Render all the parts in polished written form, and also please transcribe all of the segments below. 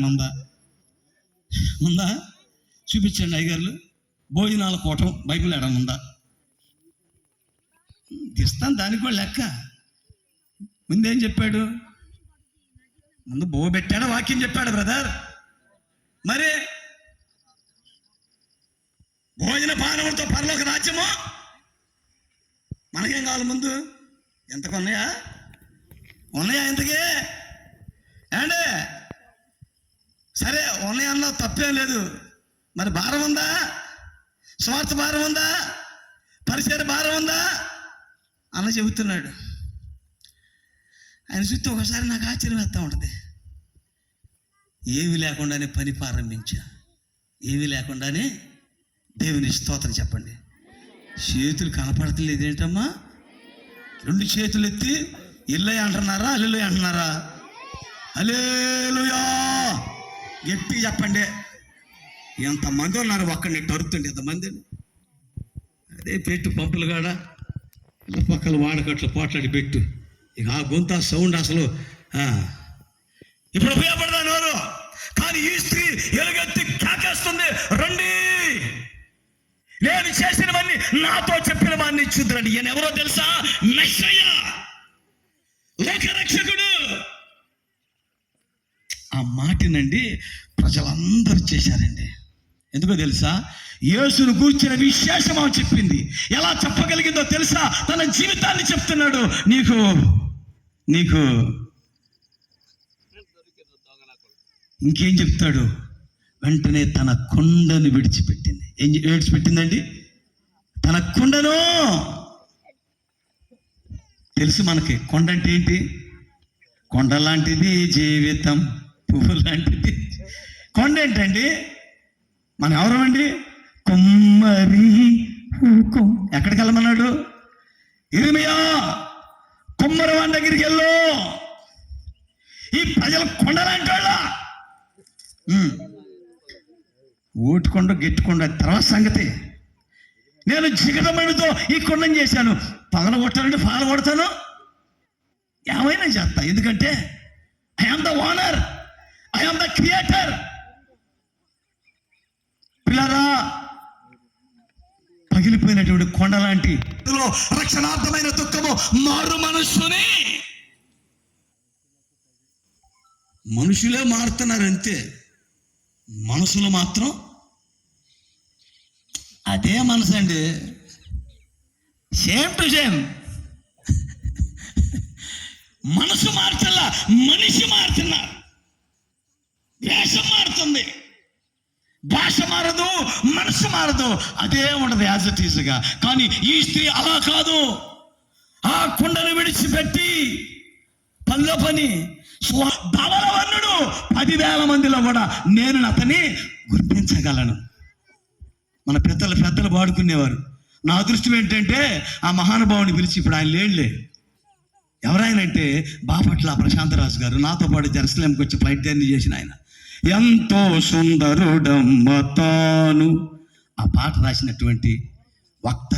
ఉందా ఉందా చూపించండి అయ్యగారులు. భోజనాల కూటం బైబిల్ ఎడం ఉందా? ఇస్తాను, దానికి కూడా లెక్క. ముందేం చెప్పాడు? ముందు బో పెట్టాడు, వాక్యం చెప్పాడు బ్రదర్. మరి భోజన పానములతో పరలోక రాజ్యము మనకేం కావాలి? ముందు ఎంతకు ఉన్నాయా ఇంతకీ ఏండి? సరే ఉన్నాయన్నా తప్పేం లేదు. మరి భారం ఉందా? స్వార్థ భారం ఉందా? పరిచయ భారం ఉందా అన్న చెబుతున్నాడు. ఆయన చూస్తే ఒకసారి నాకు ఆశ్చర్యం వేస్తూ ఉంటుంది. ఏమీ లేకుండానే పని ప్రారంభించా, ఏమీ లేకుండానే దేవుని స్తోత్రం చెప్పండి. చేతులు కనపడతలేదు ఏంటమ్మా? 2 చేతులు ఎత్తి ఇల్లయ్య అంటున్నారా, అల్లెలుయ్య అంటున్నారా? హల్లెలూయా గట్టి చెప్పండి. ఎంతమంది ఉన్నారు ఒక్కడిని టరుతుండే ఎంతమంది. అదే పెట్టు పంపులు కాడ పక్కల వాడకట్లు పోట్లాడి పెట్టు. ఇక ఆ గొంత సౌండ్ అసలు ఇప్పుడు ఉపయోగపడదా నోరు. కానీ ఈ స్త్రీ ఎలుగెత్తి కేకేస్తుంది, రండి నేను చేసినవన్నీ నాతో చెప్పిన వాడిని చూద్దండి. ఈయన ఎవరో తెలుసా? మెస్సయ్య, లోకరక్షకుడు. ఆ మాటనండి ప్రజలందరూ చేశారండి. ఎందుకో తెలుసా? యేసును గూర్చిన విశేషం ఆమె చెప్పింది. ఎలా చెప్పగలిగిందో తెలుసా? తన జీవితాన్ని చెప్తున్నాడు. నీకు ఇంకేం చెప్తాడు? వెంటనే తన కుండను విడిచిపెట్టింది. ఏం విడిచిపెట్టిందండి? తన కుండను. తెలుసు మనకి కొండ అంటే ఏంటి? కొండ లాంటిది జీవితం, పువ్వు లాంటిది. కొండ ఏంటండి? మనం ఎవరమండి? కుమ్మరి. ఎక్కడికి వెళ్ళమన్నాడు? ఇర్మియా కుమ్మరి వాడి దగ్గరికి వెళ్ళు. ఈ ప్రజలు కొండలాంటి వాళ్ళ. ఓటుకొండ గెట్టుకొండ తర్వాత సంగతి. నేను జిగటమణితో ఈ కొండను చేశాను, పగల కొట్టాలంటే పగల కొడతాను, ఏమైనా చేస్తా. ఎందుకంటే I am the owner, I am the creator. పిల్లరా, పగిలిపోయినటువంటి కొండ లాంటి రక్షణార్థమైన దుఃఖము మారు మనస్సుని. మనుషులే మారుతున్నారు అంతే, మనసులో మాత్రం అదే మనసు అండి. Same to same. మనసు మార్చల్లా, మనిషి మారుతున్నారు. వేషం మారుతుంది, భాష మారదు, మనసు మారదు, అదే ఉండదు యాజ్ ఇట్ ఈజ్గా. కానీ ఈ స్త్రీ అలా కాదు. ఆ కుండను విడిచిపెట్టి పనిలో పని ధవలవర్ణుడు 10,000 మందిలో కూడా నేను అతన్ని గుర్తించగలను. మన పెద్దలు పాడుకునేవారు. నా అదృష్టం ఏంటంటే ఆ మహానుభావుని పిలిచి, ఇప్పుడు ఆయన లేడులే, ఎవరాయనంటే బాపట్ల ప్రశాంతరాజు గారు, నాతో పాటు జెరూసలేంకి వచ్చి ఫ్లైట్ జర్నీ చేసిన ఆయన. ఎంతో సుందరుడమ్మ తాను. ఆ పాట రాసినటువంటి వక్త,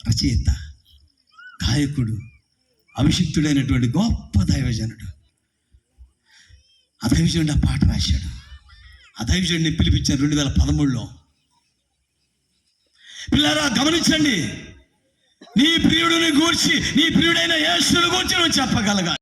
రచయిత, గాయకుడు, అభిషిక్తుడైనటువంటి గొప్ప దైవజనుడు. ఆ దైవజనుడు ఆ పాట రాశాడు. ఆ దైవజనుడిని పిలిపించారు 2013లో. పిల్లరా గమనించండి, నీ ప్రియుడిని గూర్చి, నీ ప్రియుడైన యేసుని గూర్చి నువ్వు చెప్పగలగాలి.